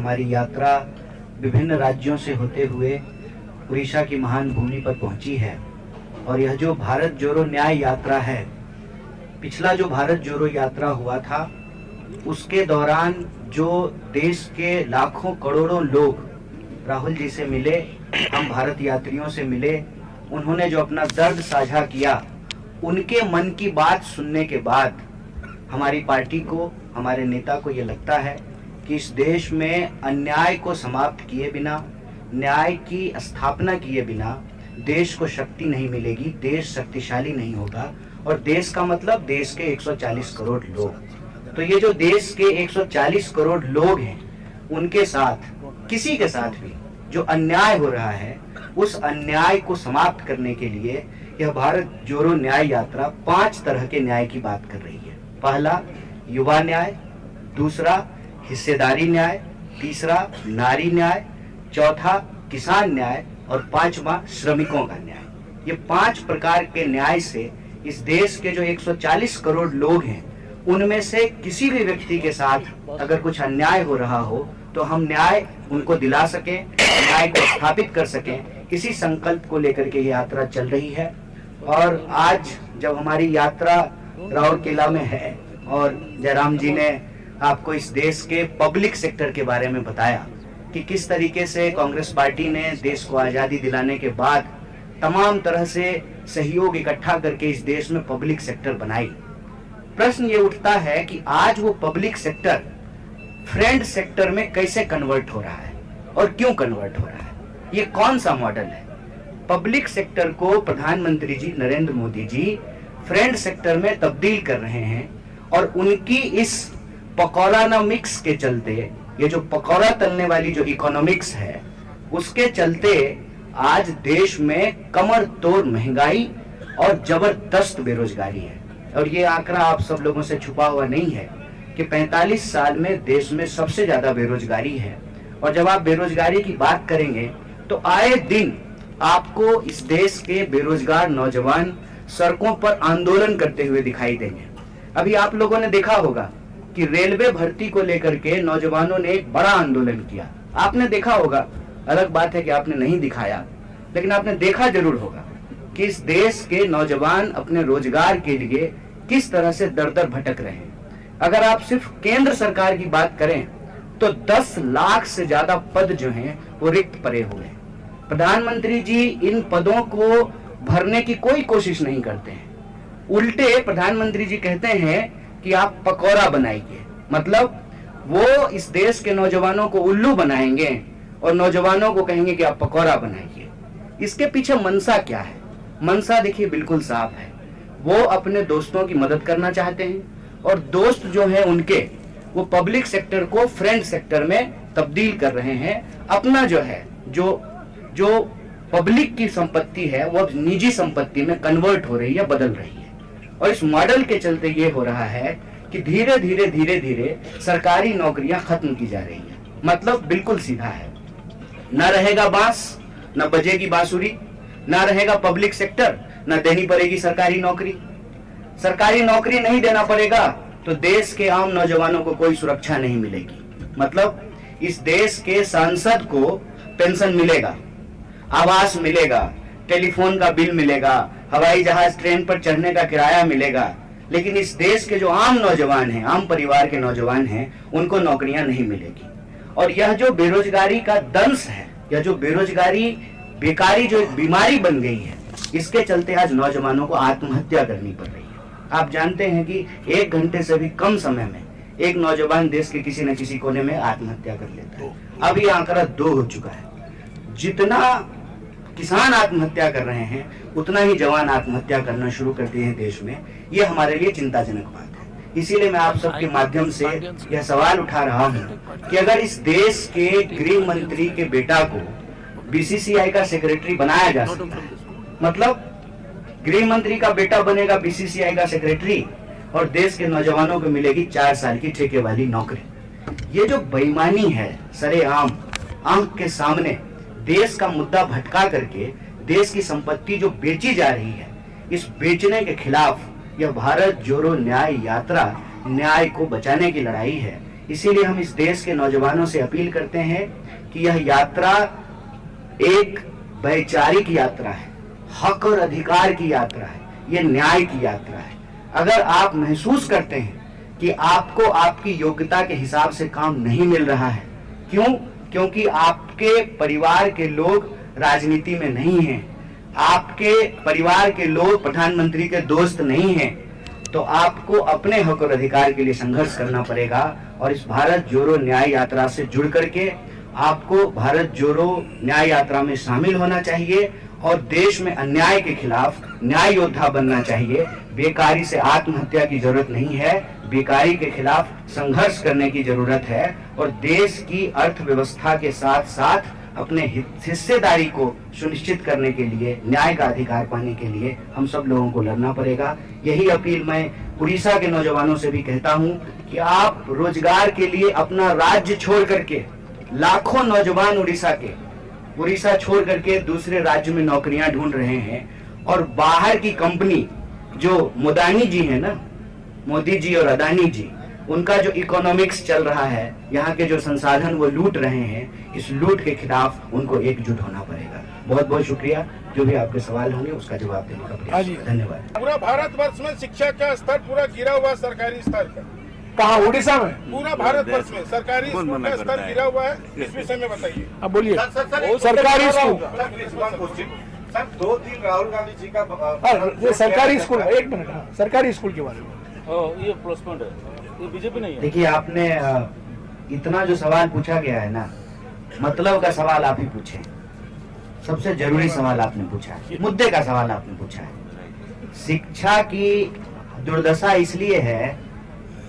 हमारी यात्रा विभिन्न राज्यों से होते हुए उड़ीसा की महान भूमि पर पहुंची है। और यह जो भारत जोड़ो न्याय यात्रा है, पिछला जो भारत जोड़ो यात्रा हुआ था उसके दौरान जो देश के लाखों करोड़ों लोग राहुल जी से मिले, हम भारत यात्रियों से मिले, उन्होंने जो अपना दर्द साझा किया, उनके मन की बात सुनने के बाद हमारी पार्टी को, हमारे नेता को ये लगता है कि इस देश में अन्याय को समाप्त किए बिना, न्याय की स्थापना किए बिना देश को शक्ति नहीं मिलेगी, देश शक्तिशाली नहीं होगा। और देश का मतलब देश के 140 करोड़ लोग। तो ये जो देश के 140 करोड़ लोग हैं, उनके साथ, किसी के साथ भी जो अन्याय हो रहा है, उस अन्याय को समाप्त करने के लिए यह भारत जोड़ो न्याय यात्रा 5 तरह के न्याय की बात कर रही है। पहला युवा न्याय, दूसरा हिस्सेदारी न्याय, तीसरा नारी न्याय, चौथा किसान न्याय और 5वां श्रमिकों का न्याय। ये 5 प्रकार के न्याय से इस देश के जो 140 करोड़ लोग हैं, उनमें से किसी भी व्यक्ति के साथ अगर कुछ अन्याय हो रहा हो तो हम न्याय उनको दिला सकें, न्याय को स्थापित कर सकें, इसी संकल्प को लेकर के ये यात्रा चल रही है। और आज जब हमारी यात्रा राउरकेला में है और जयराम जी ने आपको इस देश के पब्लिक सेक्टर के बारे में बताया कि किस तरीके से कांग्रेस पार्टी ने देश को आज़ादी दिलाने के बाद तमाम तरह से सहयोग इकट्ठा करके इस देश में पब्लिक सेक्टर बनाई, प्रश्न ये उठता है कि आज वो पब्लिक सेक्टर फ्रेंड सेक्टर में कैसे कन्वर्ट हो रहा है और क्यों कन्वर्ट हो रहा है, ये कौन सा मॉडल है। पब्लिक सेक्टर को प्रधानमंत्री जी नरेंद्र मोदी जी फ्रेंड सेक्टर में तब्दील कर रहे हैं और उनकी इस पकौड़ानोमिक्स के चलते, ये जो पकौड़ा तलने वाली जो इकोनॉमिक्स है, उसके चलते आज देश में कमर तोड़ महंगाई और जबरदस्त बेरोजगारी है। और ये आंकड़ा आप सब लोगों से छुपा हुआ नहीं है कि 45 साल में देश में सबसे ज्यादा बेरोजगारी है। और जब आप बेरोजगारी की बात करेंगे तो आए दिन आपको इस देश के बेरोजगार नौजवान सड़कों पर आंदोलन करते हुए दिखाई देंगे। अभी आप लोगों ने देखा होगा कि रेलवे भर्ती को लेकर के नौजवानों ने एक बड़ा आंदोलन किया। आपने देखा होगा, अलग बात है कि आपने नहीं दिखाया, लेकिन आपने देखा जरूर होगा कि इस देश के नौजवान अपने रोजगार के लिए किस तरह से दर दर भटक रहे हैं। अगर आप सिर्फ केंद्र सरकार की बात करें तो 10 लाख से ज्यादा पद जो हैं वो रिक्त पड़े हुए हैं। प्रधानमंत्री जी इन पदों को भरने की कोई कोशिश नहीं करते हैं। उल्टे प्रधानमंत्री जी कहते हैं कि आप पकौड़ा बनाइए, मतलब वो इस देश के नौजवानों को उल्लू बनाएंगे और नौजवानों को कहेंगे कि आप पकौड़ा बनाइए। इसके पीछे मनसा क्या है? मनसा देखिए बिल्कुल साफ है, वो अपने दोस्तों की मदद करना चाहते हैं और दोस्त जो है उनके, वो पब्लिक सेक्टर को फ्रेंड सेक्टर में तब्दील कर रहे हैं। अपना जो है, जो पब्लिक की संपत्ति है वो अब निजी संपत्ति में कन्वर्ट हो रही है, बदल रही है। और इस मॉडल के चलते ये हो रहा है कि धीरे धीरे सरकारी नौकरियां खत्म की जा रही है। मतलब बिल्कुल सीधा है, न रहेगा बांस, न बजेगी बांसुरी, न रहेगा पब्लिक सेक्टर, न देनी पड़ेगी सरकारी नौकरी। सरकारी नौकरी नहीं देना पड़ेगा तो देश के आम नौजवानों को कोई सुरक्षा नहीं मिलेगी। मतलब इस देश के सांसद को पेंशन मिलेगा, आवास मिलेगा, टेलीफोन का बिल मिलेगा, हवाई जहाज ट्रेन पर चढ़ने का किराया मिलेगा, लेकिन इस देश के जो आम नौजवान हैं, आम परिवार के नौजवान हैं, उनको नौकरियां नहीं मिलेगी। और यह जो बेरोजगारी का दंश है, यह जो बेरोजगारी, बेकारी जो एक बीमारी बन गई है, इसके चलते आज नौजवानों को आत्महत्या करनी पड़ रही है। आप जानते हैं कि 1 घंटे से भी कम समय में एक नौजवान देश के किसी न किसी कोने में आत्महत्या कर लेता है। अब ये आंकड़ा 2 हो चुका है। जितना किसान आत्महत्या कर रहे हैं, उतना ही जवान आत्महत्या करना शुरू कर दिए हैं देश में। ये हमारे लिए चिंताजनक बात है। इसीलिए मैं आप सबके माध्यम से यह सवाल उठा रहा हूं कि अगर इस देश के गृह मंत्री के बेटा को बीसीसीआई का सेक्रेटरी बनाया जा सकता है, मतलब गृह मंत्री का बेटा बनेगा बीसीसीआई का सेक्रेटरी और देश के नौजवानों को मिलेगी 4 साल की ठेके वाली नौकरी। ये जो बेईमानी है, सरेआम आंख के सामने देश का मुद्दा भटका करके देश की संपत्ति जो बेची जा रही है, इस बेचने के खिलाफ यह भारत जोड़ो न्याय यात्रा न्याय को बचाने की लड़ाई है। इसीलिए हम इस देश के नौजवानों से अपील करते हैं कि यह यात्रा एक वैचारिक यात्रा है, हक और अधिकार की यात्रा है, यह न्याय की यात्रा है। अगर आप महसूस करते हैं कि आपको आपकी योग्यता के हिसाब से काम नहीं मिल रहा है, क्योंकि आपके परिवार के लोग राजनीति में नहीं हैं, आपके परिवार के लोग प्रधानमंत्री के दोस्त नहीं हैं, तो आपको अपने हक और अधिकार के लिए संघर्ष करना पड़ेगा। और इस भारत जोड़ो न्याय यात्रा से जुड़ करके आपको भारत जोड़ो न्याय यात्रा में शामिल होना चाहिए और देश में अन्याय के खिलाफ न्याय योद्धा बनना चाहिए। बेकारी से आत्महत्या की जरूरत नहीं है, बेकारी के खिलाफ संघर्ष करने की जरूरत है और देश की अर्थव्यवस्था के साथ साथ अपने हिस्सेदारी को सुनिश्चित करने के लिए, न्याय का अधिकार पाने के लिए हम सब लोगों को लड़ना पड़ेगा। यही अपील मैं उड़ीसा के नौजवानों से भी कहता हूं कि आप रोजगार के लिए अपना राज्य छोड़ करके, लाखों नौजवान उड़ीसा छोड़ करके दूसरे राज्य में नौकरियां ढूंढ रहे हैं और बाहर की कंपनी जो मोदानी जी है ना, मोदी जी और अदानी जी, उनका जो इकोनॉमिक्स चल रहा है, यहाँ के जो संसाधन वो लूट रहे हैं, इस लूट के खिलाफ उनको एकजुट होना पड़ेगा। बहुत बहुत शुक्रिया। जो भी आपके सवाल होंगे उसका जवाब देने का प्रयास। धन्यवाद। पूरा भारतवर्ष में शिक्षा का स्तर पूरा गिरा हुआ, सरकारी स्तर का। कहाँ? उड़ीसा में? पूरा भारतवर्ष में सरकारी स्कूल का स्तर गिरा हुआ है, इस विषय में बताइए। अब बोलिए। सरकारी स्कूल सर 2 दिन राहुल गांधी जी का सरकारी स्कूल, एक मिनट, सरकारी स्कूल के बारे में ये प्लस पॉइंट है, ये बीजेपी नहीं है। देखिए, आपने इतना जो सवाल पूछा गया है ना, मतलब का सवाल आप ही पूछे, सबसे जरूरी सवाल आपने पूछा है, मुद्दे का सवाल आपने पूछा है। शिक्षा की दुर्दशा इसलिए है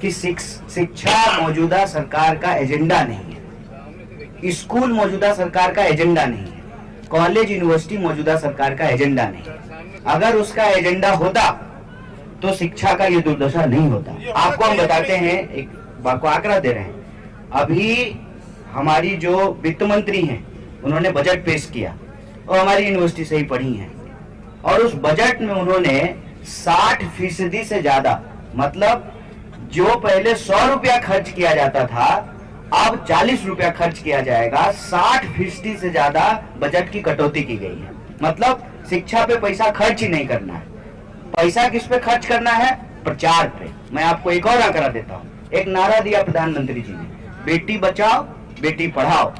कि शिक्षा मौजूदा सरकार का एजेंडा नहीं है, स्कूल मौजूदा सरकार का एजेंडा नहीं है, कॉलेज यूनिवर्सिटी मौजूदा सरकार का एजेंडा नहीं है। अगर उसका एजेंडा होता तो शिक्षा का ये दुर्दशा नहीं होता। आपको हम बताते हैं, एक बात को आंकड़ा दे रहे हैं। अभी हमारी जो वित्त मंत्री हैं, उन्होंने बजट पेश किया और हमारी यूनिवर्सिटी से ही पढ़ी हैं, और उस बजट में उन्होंने 60% से ज्यादा, मतलब जो पहले 100 रुपया खर्च किया जाता था, अब 40 रुपया खर्च किया जाएगा। 60% से ज्यादा बजट की कटौती की गई है। मतलब शिक्षा पे पैसा खर्च ही नहीं करना है। पैसा किस पे खर्च करना है? प्रचार पे। मैं आपको एक और आंकड़ा देता हूँ। एक नारा दिया प्रधानमंत्री जी ने, बेटी बचाओ बेटी पढ़ाओ,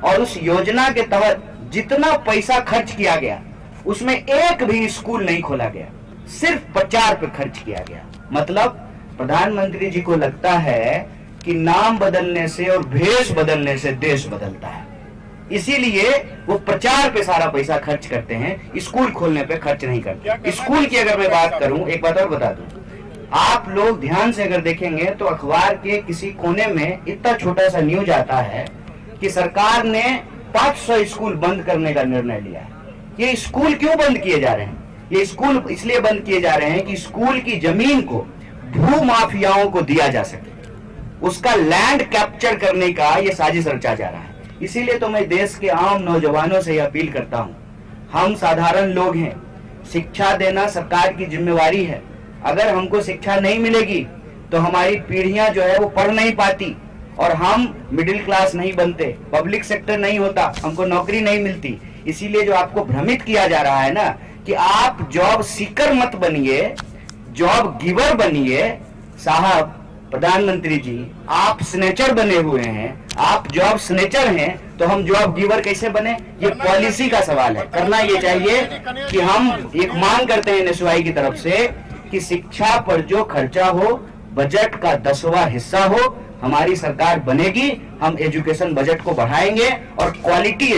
और उस योजना के तहत जितना पैसा खर्च किया गया उसमें एक भी स्कूल नहीं खोला गया, सिर्फ प्रचार पे खर्च किया गया। मतलब प्रधानमंत्री जी को लगता है कि नाम बदलने से और भेष बदलने से देश बदलता है, इसीलिए वो प्रचार पे सारा पैसा खर्च करते हैं, स्कूल खोलने पे खर्च नहीं करते। स्कूल की अगर मैं बात करूं, एक बात और बता दूं, आप लोग ध्यान से अगर देखेंगे तो अखबार के किसी कोने में इतना छोटा सा न्यूज आता है कि सरकार ने 500 स्कूल बंद करने का निर्णय लिया है। ये स्कूल क्यों बंद किए जा रहे हैं? ये स्कूल इसलिए बंद किए जा रहे हैं कि स्कूल की जमीन को भू माफियाओं को दिया जा सके, उसका लैंड कैप्चर करने का ये साजिश रचा जा रहा है। इसीलिए तो मैं देश के आम नौजवानों से अपील करता हूं, हम साधारण लोग हैं, शिक्षा देना सरकार की जिम्मेवारी है। अगर हमको शिक्षा नहीं मिलेगी तो हमारी पीढ़ियां जो है वो पढ़ नहीं पाती और हम मिडिल क्लास नहीं बनते, पब्लिक सेक्टर नहीं होता, हमको नौकरी नहीं मिलती। इसीलिए जो आपको भ्रमित किया जा रहा है ना कि आप जॉब सीकर मत बनिए, जॉब गिवर बनिए। साहब प्रधानमंत्री जी, आप स्नेचर बने हुए हैं, आप जॉब स्नेचर हैं, तो हम जॉब गिवर कैसे बने? ये पॉलिसी का सवाल है। करना ये चाहिए कि हम एक मांग करते हैं एनएसयूआई की तरफ से कि शिक्षा पर जो खर्चा हो बजट का 10वां हिस्सा हो। हमारी सरकार बनेगी, हम एजुकेशन बजट को बढ़ाएंगे और क्वालिटी